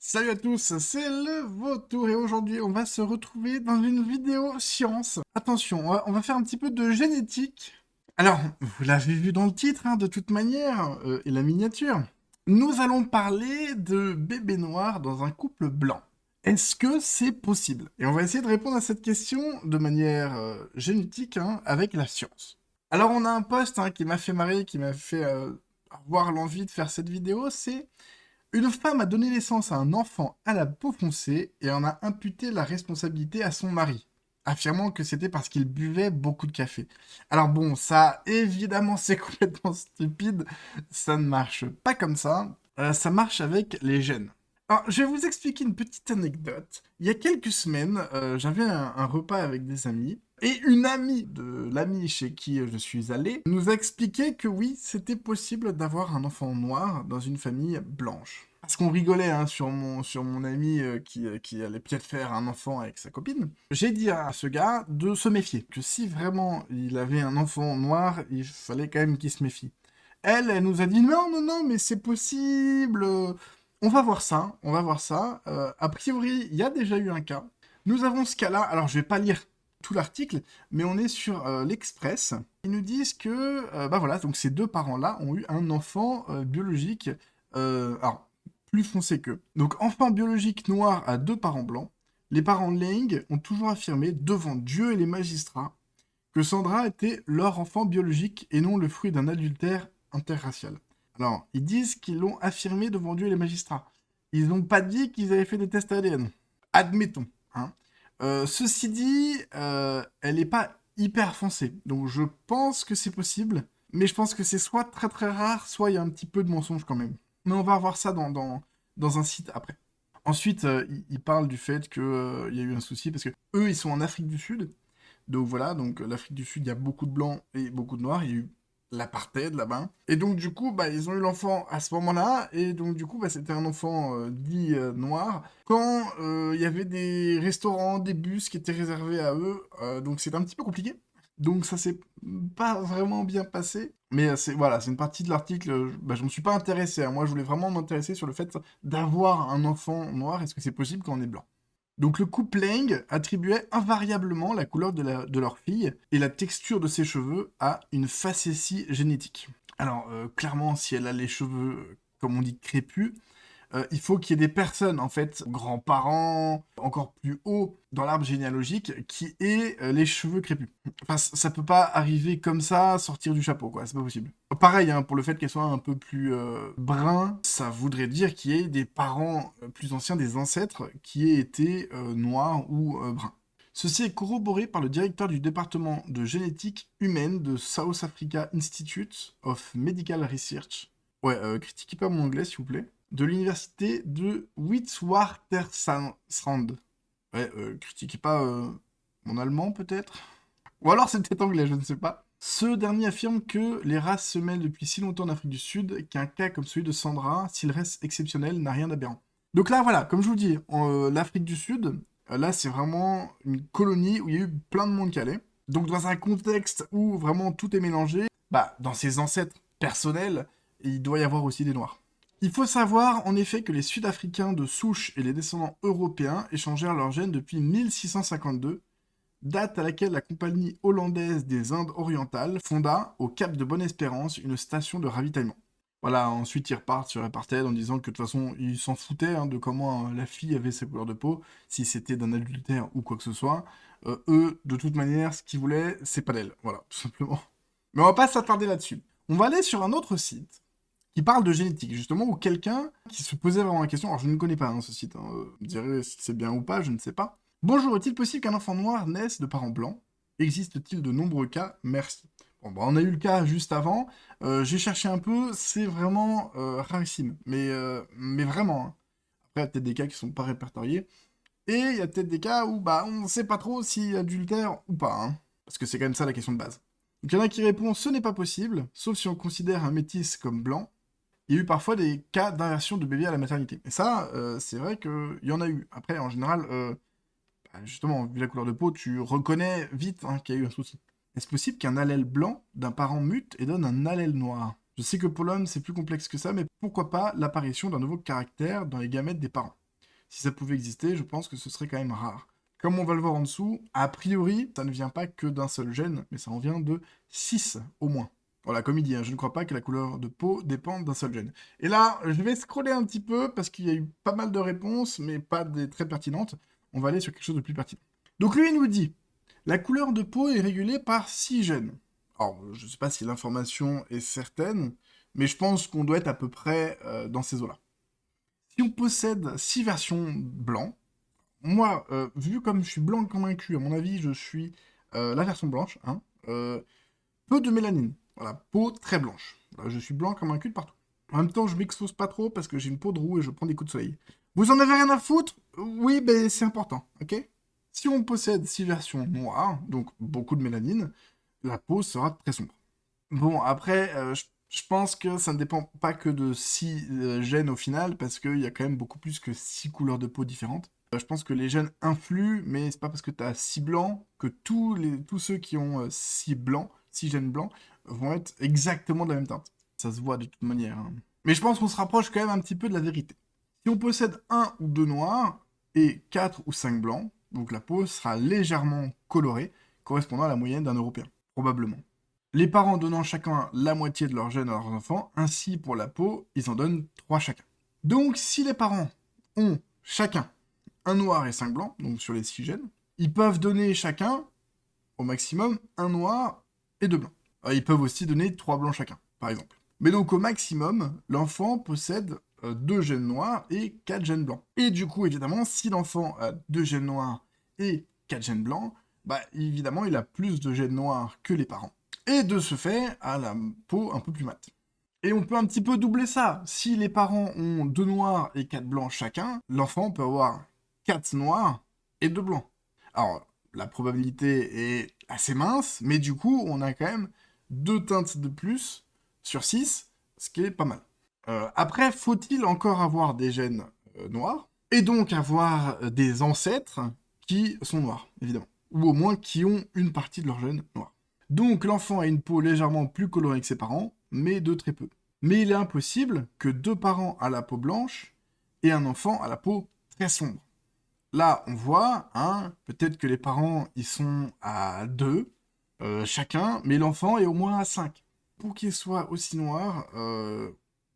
Salut à tous, c'est le Vautour et aujourd'hui on va se retrouver dans une vidéo science. Attention, on va faire un petit peu de génétique. Alors, vous l'avez vu dans le titre, de toute manière, et la miniature. Nous allons parler de bébés noirs dans un couple blanc. Est-ce que c'est possible? Et on va essayer de répondre à cette question de manière génétique, avec la science. Alors on a un post qui m'a fait marrer, qui m'a fait avoir l'envie de faire cette vidéo, c'est une femme a donné naissance à un enfant à la peau foncée et en a imputé la responsabilité à son mari, affirmant que c'était parce qu'il buvait beaucoup de café. Alors bon, ça, évidemment, c'est complètement stupide, ça ne marche pas comme ça. Ça marche avec les gènes. Alors, je vais vous expliquer une petite anecdote. Il y a quelques semaines, j'avais un repas avec des amis, et une amie de l'ami chez qui je suis allé nous a expliqué que oui, c'était possible d'avoir un enfant noir dans une famille blanche. Parce qu'on rigolait sur mon ami qui allait peut-être faire un enfant avec sa copine. J'ai dit à ce gars de se méfier, que si vraiment il avait un enfant noir, il fallait quand même qu'il se méfie. Elle nous a dit non, non, non, mais c'est possible. On va voir ça, on va voir ça. A priori, il y a déjà eu un cas. Nous avons ce cas-là. Alors, je vais pas lire tout l'article, mais on est sur l'Express. Ils nous disent que, bah voilà, donc ces deux parents-là ont eu un enfant biologique, alors, plus foncé qu'eux. Donc, enfant biologique noir à deux parents blancs. Les parents Lang ont toujours affirmé, devant Dieu et les magistrats, que Sandra était leur enfant biologique et non le fruit d'un adultère interracial. Alors, ils disent qu'ils l'ont affirmé devant Dieu et les magistrats. Ils n'ont pas dit qu'ils avaient fait des tests ADN. Admettons. Ceci dit, elle n'est pas hyper foncée. Donc je pense que c'est possible. Mais je pense que c'est soit très très rare, soit il y a un petit peu de mensonge quand même. Mais on va voir ça dans un site après. Ensuite, ils parlent du fait qu'il y a eu un souci parce que eux, ils sont en Afrique du Sud. Donc voilà, donc l'Afrique du Sud, il y a beaucoup de blancs et beaucoup de noirs. Il y a eu l'apartheid là-bas. Et donc du coup, bah, ils ont eu l'enfant à ce moment-là. Et donc du coup, bah, c'était un enfant dit noir. Quand il y avait des restaurants, des bus qui étaient réservés à eux. Donc c'était un petit peu compliqué. Donc ça s'est pas vraiment bien passé. Mais c'est voilà, c'est une partie de l'article. Bah, je me suis pas intéressé. Moi, je voulais vraiment m'intéresser sur le fait d'avoir un enfant noir. Est-ce que c'est possible quand on est blanc? Donc le couple Lang attribuait invariablement la couleur de leur fille et la texture de ses cheveux à une facétie génétique. Alors clairement, si elle a les cheveux, comme on dit, crépus, il faut qu'il y ait des personnes, en fait, grands-parents, encore plus haut dans l'arbre généalogique, qui aient les cheveux crépus. Enfin, ça peut pas arriver comme ça, sortir du chapeau, quoi, c'est pas possible. Pareil, pour le fait qu'elle soit un peu plus brun, ça voudrait dire qu'il y ait des parents plus anciens, des ancêtres, qui aient été noirs ou bruns. Ceci est corroboré par le directeur du département de génétique humaine de South Africa Institute of Medical Research. Ouais, critiquez pas mon anglais, s'il vous plaît. De l'université de Witwatersrand. Ouais, critiquez pas mon allemand, peut-être. Ou alors c'est peut-être anglais, je ne sais pas. Ce dernier affirme que les races se mêlent depuis si longtemps en Afrique du Sud qu'un cas comme celui de Sandra, s'il reste exceptionnel, n'a rien d'aberrant. Donc là, voilà, comme je vous dis, l'Afrique du Sud, là, c'est vraiment une colonie où il y a eu plein de monde qui allait. Donc dans un contexte où vraiment tout est mélangé, bah, dans ses ancêtres personnels, il doit y avoir aussi des Noirs. Il faut savoir en effet que les Sud-Africains de souche et les descendants européens échangèrent leurs gènes depuis 1652, date à laquelle la Compagnie hollandaise des Indes orientales fonda, au Cap de Bonne-Espérance, une station de ravitaillement. Voilà, ensuite ils repartent sur l'apartheid en disant que de toute façon ils s'en foutaient de comment la fille avait sa couleur de peau, si c'était d'un adultère ou quoi que ce soit. Eux, de toute manière, ce qu'ils voulaient, c'est pas d'elle. Voilà, tout simplement. Mais on va pas s'attarder là-dessus. On va aller sur un autre site qui parle de génétique, justement, où quelqu'un qui se posait vraiment la question, alors je ne connais pas ce site, vous me direz si c'est bien ou pas, je ne sais pas. Bonjour, est-il possible qu'un enfant noir naisse de parents blancs? Existe-t-il de nombreux cas? Merci. Bon, bah, on a eu le cas juste avant, j'ai cherché un peu, c'est vraiment rarissime, mais vraiment. Après, il y a peut-être des cas qui sont pas répertoriés, et il y a peut-être des cas où bah, on ne sait pas trop si adultère ou pas, parce que c'est quand même ça la question de base. Donc il y en a qui répondent ce n'est pas possible, sauf si on considère un métis comme blanc, il y a eu parfois des cas d'inversion de bébé à la maternité. Et ça, c'est vrai qu'il y en a eu. Après, en général, bah, justement, vu la couleur de peau, tu reconnais vite qu'il y a eu un souci. Est-ce possible qu'un allèle blanc d'un parent mute et donne un allèle noir? Je sais que pour l'homme, c'est plus complexe que ça, mais pourquoi pas l'apparition d'un nouveau caractère dans les gamètes des parents? Si ça pouvait exister, je pense que ce serait quand même rare. Comme on va le voir en dessous, a priori, ça ne vient pas que d'un seul gène, mais ça en vient de 6 au moins. Voilà, comme il dit, hein, je ne crois pas que la couleur de peau dépende d'un seul gène. Et là, je vais scroller un petit peu, parce qu'il y a eu pas mal de réponses, mais pas des très pertinentes. On va aller sur quelque chose de plus pertinent. Donc lui, il nous dit, la couleur de peau est régulée par 6 gènes. Alors, je ne sais pas si l'information est certaine, mais je pense qu'on doit être à peu près dans ces eaux-là. Si on possède 6 versions blanc, moi, vu comme je suis blanc comme un cul, à mon avis, je suis la version blanche, hein, peu de mélanine, voilà, peau très blanche. Voilà, je suis blanc comme un cul de partout. En même temps, je m'expose pas trop parce que j'ai une peau de roue et je prends des coups de soleil. Vous en avez rien à foutre? Oui, ben c'est important, ok? Si on possède 6 versions noires, donc beaucoup de mélanine, la peau sera très sombre. Bon, après, je pense que ça ne dépend pas que de 6 gènes au final, parce qu'il y a quand même beaucoup plus que 6 couleurs de peau différentes. Je pense que les gènes influent, mais c'est pas parce que tu as 6 blancs que tous ceux qui ont 6 blancs, 6 gènes blancs, vont être exactement de la même teinte. Ça se voit de toute manière, hein. Mais je pense qu'on se rapproche quand même un petit peu de la vérité. Si on possède un ou deux noirs et 4 ou 5 blancs, donc la peau sera légèrement colorée, correspondant à la moyenne d'un Européen, probablement. Les parents donnant chacun la moitié de leur gène à leurs enfants, ainsi pour la peau, ils en donnent 3 chacun. Donc si les parents ont chacun un noir et 5 blancs, donc sur les 6 gènes, ils peuvent donner chacun, au maximum, un noir et 2 blancs. Ils peuvent aussi donner 3 blancs chacun, par exemple. Mais donc au maximum, l'enfant possède 2 gènes noirs et 4 gènes blancs. Et du coup, évidemment, si l'enfant a 2 gènes noirs et 4 gènes blancs, bah évidemment, il a plus de gènes noirs que les parents. Et de ce fait, à la peau un peu plus mate. Et on peut un petit peu doubler ça. Si les parents ont 2 noirs et 4 blancs chacun, l'enfant peut avoir 4 noirs et 2 blancs. Alors, la probabilité est assez mince, mais du coup, on a quand même 2 teintes de plus sur 6, ce qui est pas mal. Après, faut-il encore avoir des gènes noirs, et donc avoir des ancêtres qui sont noirs, évidemment. Ou au moins qui ont une partie de leur gène noir. Donc l'enfant a une peau légèrement plus colorée que ses parents, mais de très peu. Mais il est impossible que 2 parents à la peau blanche et un enfant à la peau très sombre. Là, on voit, hein, peut-être que les parents, ils sont à 2 chacun, mais l'enfant est au moins à 5. Pour qu'il soit aussi noir,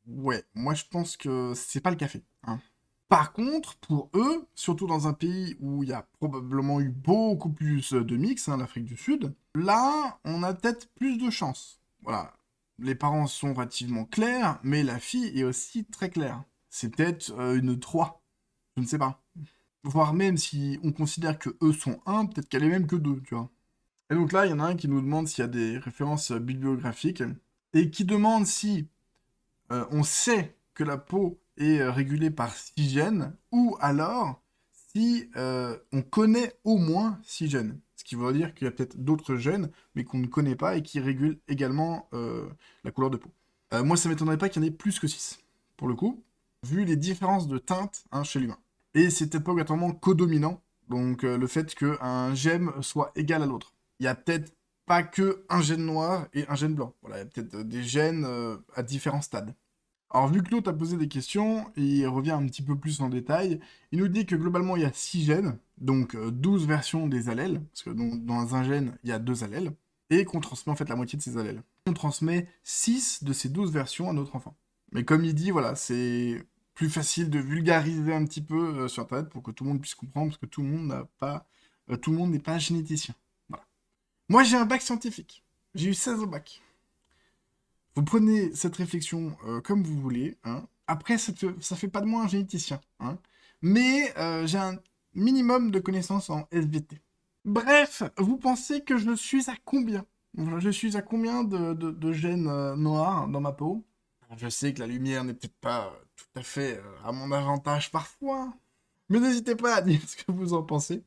ouais, moi je pense que c'est pas le café, hein. Par contre, pour eux, surtout dans un pays où il y a probablement eu beaucoup plus de mix, hein, l'Afrique du Sud, là, on a peut-être plus de chance. Voilà. Les parents sont relativement clairs, mais la fille est aussi très claire. C'est peut-être une 3. Je ne sais pas. Voire même si on considère que eux sont 1, peut-être qu'elle est même que 2, tu vois. Et donc là, il y en a un qui nous demande s'il y a des références bibliographiques, et qui demande si on sait que la peau est régulée par 6 gènes, ou alors si on connaît au moins 6 gènes. Ce qui veut dire qu'il y a peut-être d'autres gènes, mais qu'on ne connaît pas et qui régulent également la couleur de peau. Moi, ça m'étonnerait pas qu'il y en ait plus que 6, pour le coup, vu les différences de teinte, hein, chez l'humain. Et c'est peut-être pas obligatoirement codominant, donc le fait qu'un gène soit égal à l'autre. Il y a peut-être pas que un gène noir et un gène blanc. Voilà, il y a peut-être des gènes à différents stades. Alors, vu que l'autre a posé des questions, il revient un petit peu plus en détail. Il nous dit que globalement, il y a 6 gènes, donc 12 versions des allèles, parce que dans un gène, il y a 2 allèles, et qu'on transmet en fait la moitié de ces allèles. On transmet 6 de ces 12 versions à notre enfant. Mais comme il dit, voilà, c'est plus facile de vulgariser un petit peu sur Internet pour que tout le monde puisse comprendre, parce que tout le monde n'a pas, tout le monde n'est pas généticien. Voilà. Moi, j'ai un bac scientifique. J'ai eu 16 au bac. Vous prenez cette réflexion comme vous voulez, hein. Après, ça fait pas de moi un généticien, hein. Mais j'ai un minimum de connaissances en SVT. Bref, vous pensez que je suis à combien? Je suis à combien de gènes noirs dans ma peau? Je sais que la lumière n'est peut-être pas tout à fait à mon avantage parfois, mais n'hésitez pas à dire ce que vous en pensez.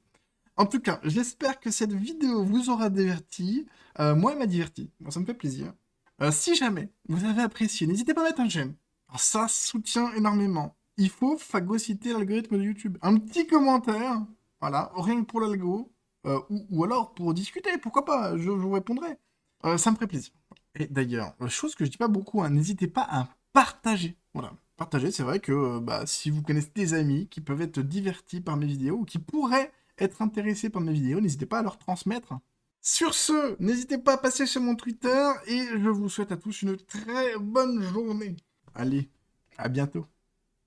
En tout cas, j'espère que cette vidéo vous aura diverti. Moi, elle m'a diverti. Moi, ça me fait plaisir. Si jamais vous avez apprécié, n'hésitez pas à mettre un j'aime. Alors, ça soutient énormément. Il faut phagocyter l'algorithme de YouTube. Un petit commentaire, voilà, rien que pour l'algo, ou alors pour discuter, pourquoi pas, je vous répondrai. Ça me ferait plaisir. Et d'ailleurs, chose que je dis pas beaucoup, hein, n'hésitez pas à partager. Voilà. partager. C'est vrai que bah, si vous connaissez des amis qui peuvent être divertis par mes vidéos ou qui pourraient être intéressés par mes vidéos, n'hésitez pas à leur transmettre. Sur ce, n'hésitez pas à passer sur mon Twitter et je vous souhaite à tous une très bonne journée. Allez, à bientôt.